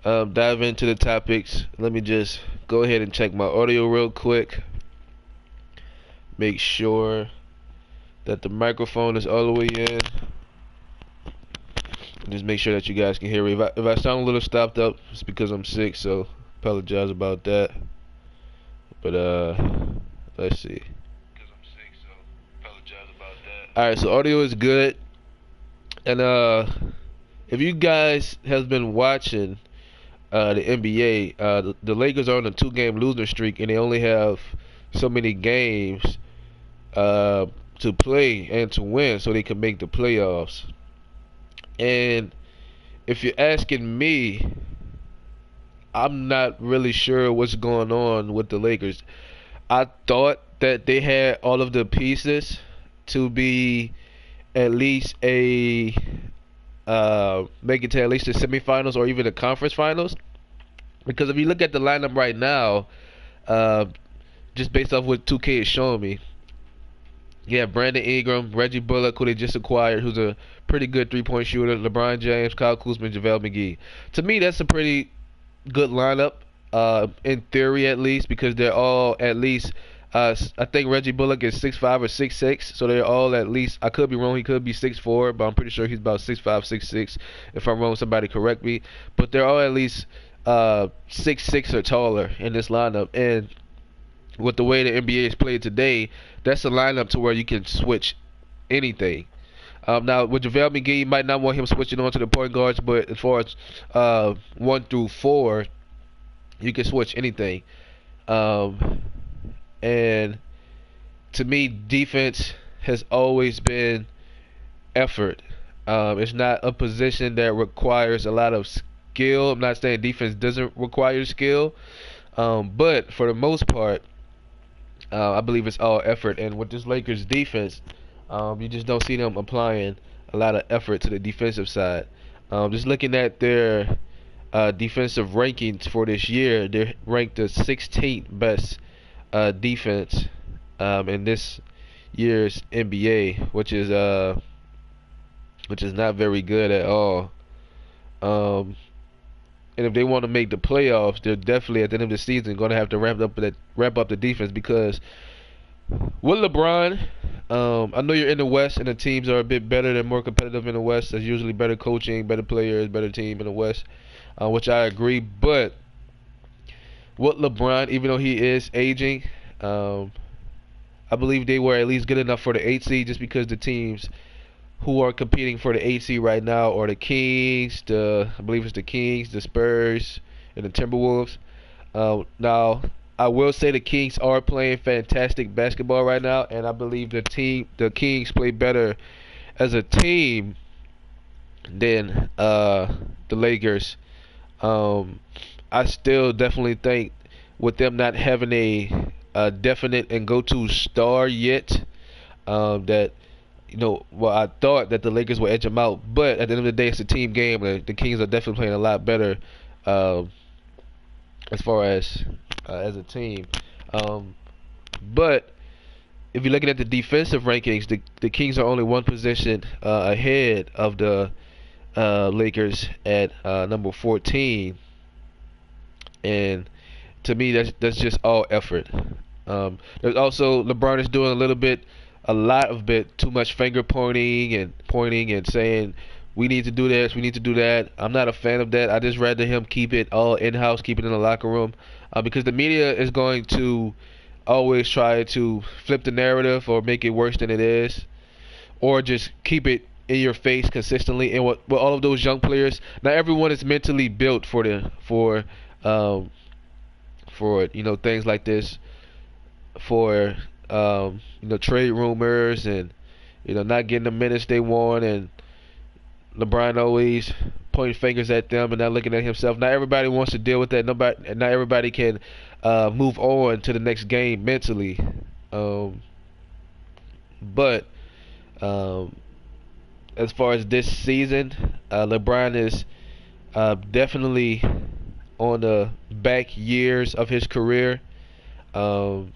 dive into the topics. Let me just go ahead and check my audio real quick. Make sure that the microphone is all the way in. Just make sure that you guys can hear me. If I sound a little stopped up, it's because I'm sick, so apologize about that. But let's see. Alright, so audio is good. And if you guys have been watching the NBA, the Lakers are on a 2-game losing streak, and they only have so many games to play and to win so they can make the playoffs. And if you're asking me, I'm not really sure what's going on with the Lakers. I thought that they had all of the pieces to be at least make it to at least the semifinals or even the conference finals. Because if you look at the lineup right now, uh, just based off what 2K is showing me, you have Brandon Ingram, Reggie Bullock, who they just acquired, who's a pretty good three-point shooter, LeBron James, Kyle Kuzma, JaVale McGee. To me, that's a pretty good lineup, in theory at least, because they're all at least. I think Reggie Bullock is 6'5" or 6'6", so they're all at least. I could be wrong. He could be 6'4", but I'm pretty sure he's about 6'5", 6'6". If I'm wrong, somebody correct me. But they're all at least 6'6" or taller in this lineup, and with the way the NBA is played today, that's a lineup to where you can switch anything. Now, with JaVale McGee, you might not want him switching on to the point guards, but as far as 1 through 4, you can switch anything. Um, and to me, defense has always been effort. It's not a position that requires a lot of skill. I'm not saying defense doesn't require skill, but for the most part, I believe it's all effort. And with this Lakers defense, you just don't see them applying a lot of effort to the defensive side. Just looking at their defensive rankings for this year, they're ranked the 16th best defense in this year's NBA, which is not very good at all. Um, and if they want to make the playoffs, they're definitely at the end of the season going to have to ramp up the defense because with LeBron, I know you're in the West and the teams are a bit better. They're more competitive in the West. There's usually better coaching, better players, better team in the West, which I agree. But with LeBron, even though he is aging, I believe they were at least good enough for the 8 seed just because the teams who are competing for the 8 seed right now are the Kings, I believe it's the Kings, the Spurs, and the Timberwolves. Now, I will say the Kings are playing fantastic basketball right now, and I believe the Kings play better as a team than the Lakers. Um, I still definitely think with them not having a definite and go-to star yet, that well, I thought that the Lakers would edge them out, but at the end of the day, it's a team game. The Kings are definitely playing a lot better um, as far as a team. Um, but if you're looking at the defensive rankings, the Kings are only one position ahead of the Lakers at number 14, and to me, that's just all effort. There's also LeBron is doing a lot of bit too much finger pointing and saying we need to do this, we need to do that. I'm not a fan of that. I just rather him keep it all in house, keep it in the locker room, because the media is going to always try to flip the narrative or make it worse than it is, or just keep it in your face consistently. And with all of those young players, not everyone is mentally built um, for things like this, for trade rumors and not getting the minutes they want, and LeBron always pointing fingers at them and not looking at himself. Not everybody wants to deal with that. Not everybody can move on to the next game mentally. Um, but um, as far as this season, LeBron is definitely on the back years of his career. Um,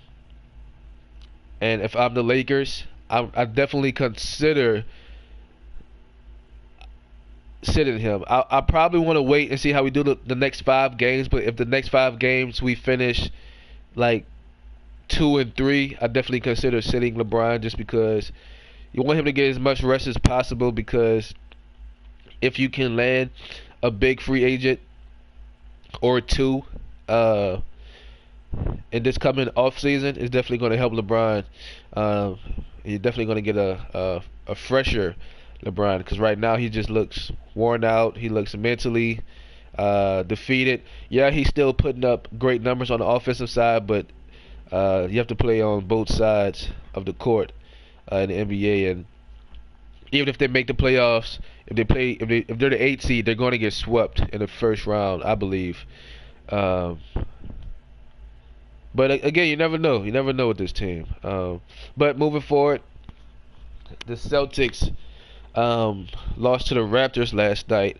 and if I'm the Lakers, I definitely consider sitting him. I probably want to wait and see how we do the next 5 games. But if the next 5 games we finish like 2-3, I definitely consider sitting LeBron just because you want him to get as much rest as possible. Because if you can land a big free agent or two uh, in this coming off season, it's definitely going to help LeBron. Uh, you're definitely going to get a fresher LeBron because right now he just looks worn out. He looks mentally defeated. Yeah, he's still putting up great numbers on the offensive side, but you have to play on both sides of the court in the NBA. And even if they make the playoffs, if they're the 8 seed, they're going to get swept in the first round, I believe. Um, but again, you never know. You never know with this team. But moving forward, the Celtics lost to the Raptors last night,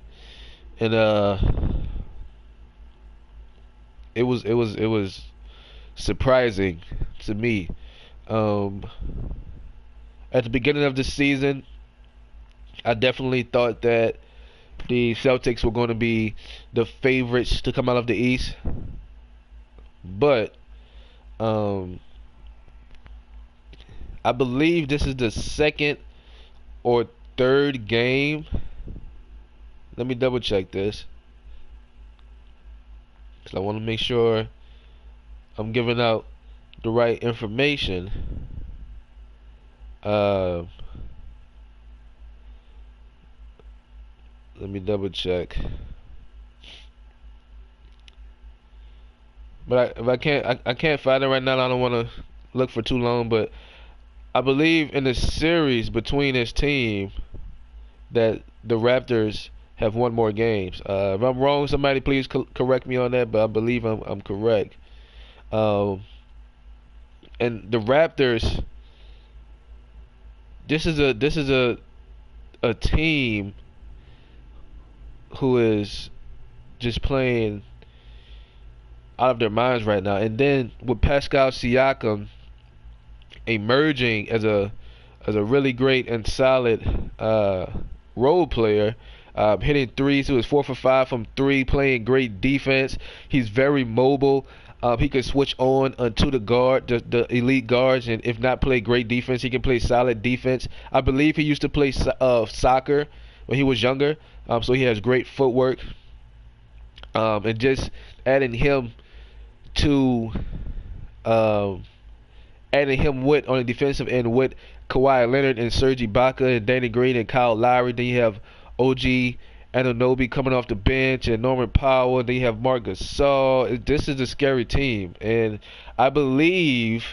and it was surprising to me. Um, at the beginning of the season, I definitely thought that the Celtics were going to be the favorites to come out of the East, but um, I believe this is the second or third game. Let me double check this because I want to make sure I'm giving out the right information. Uh, Let me double check. But if I can't, I can't find it right now. I don't want to look for too long. But I believe in the series between this team that the Raptors have won more games. If I'm wrong, somebody please correct me on that. But I believe I'm correct. Um, and the Raptors, this is a team who is just playing out of their minds right now. And then with Pascal Siakam emerging as a really great and solid role player, hitting threes. He was 4 for 5 from three, playing great defense. He's very mobile. He can switch on to the elite guards, and if not play great defense, he can play solid defense. I believe he used to play soccer when he was younger, so he has great footwork. And just adding him to adding him with on the defensive end with Kawhi Leonard and Serge Ibaka and Danny Green and Kyle Lowry. Then you have OG Anunoby coming off the bench and Norman Powell. Then you have Marc Gasol. This is a scary team, and I believe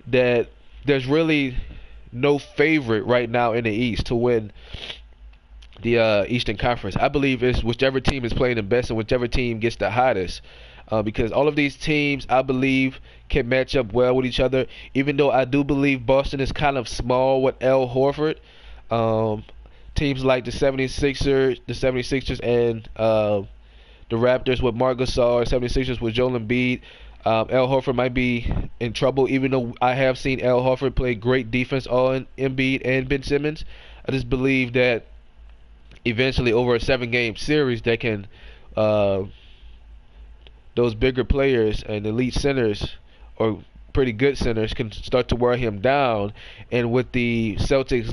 that there's really no favorite right now in the East to win the Eastern Conference. I believe it's whichever team is playing the best and whichever team gets the hottest. Because all of these teams, I believe, can match up well with each other. Even though I do believe Boston is kind of small with Al Horford. Teams like the 76ers and the Raptors with Marc Gasol, 76ers with Joel Embiid. Al Horford might be in trouble, even though I have seen Al Horford play great defense on Embiid and Ben Simmons. I just believe that eventually over a 7-game series that can those bigger players and elite centers or pretty good centers can start to wear him down. And with the Celtics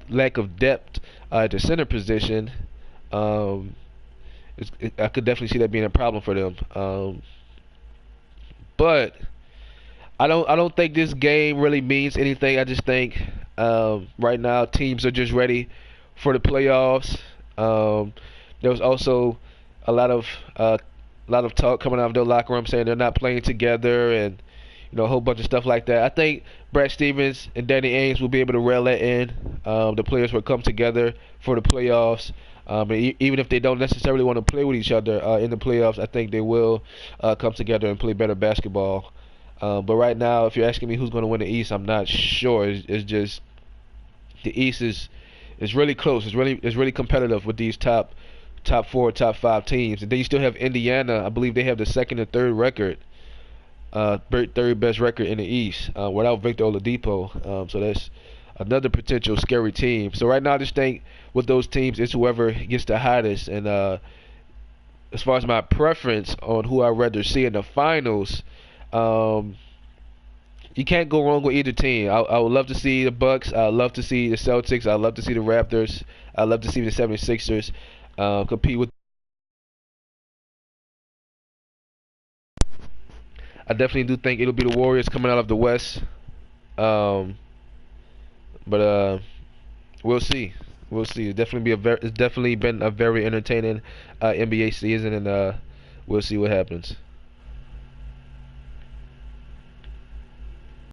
lack of depth at the center position, I could definitely see that being a problem for them. But I don't think this game really means anything. I just think right now teams are just ready for the playoffs. There was also a lot of talk coming out of their locker room saying they're not playing together and a whole bunch of stuff like that. I think Brad Stevens and Danny Ainge will be able to rail that in. The players will come together for the playoffs. Even if they don't necessarily want to play with each other in the playoffs, I think they will come together and play better basketball. But right now, if you're asking me who's going to win the East, I'm not sure. It's just the East is really close. It's really competitive with these top 4, top 5 teams. And then you still have Indiana. I believe they have the second and third record, third best record in the East without Victor Oladipo. So that's another potential scary team. So right now I just think with those teams is whoever gets the hottest. And as far as my preference on who I'd rather see in the finals, um, you can't go wrong with either team. I would love to see the Bucks. I'd love to see the Celtics. I'd love to see the Raptors. I'd love to see the 76ers compete with. I definitely do think it'll be the Warriors coming out of the West. Um, but we'll see. We'll see. It's definitely been a very entertaining NBA season, and we'll see what happens.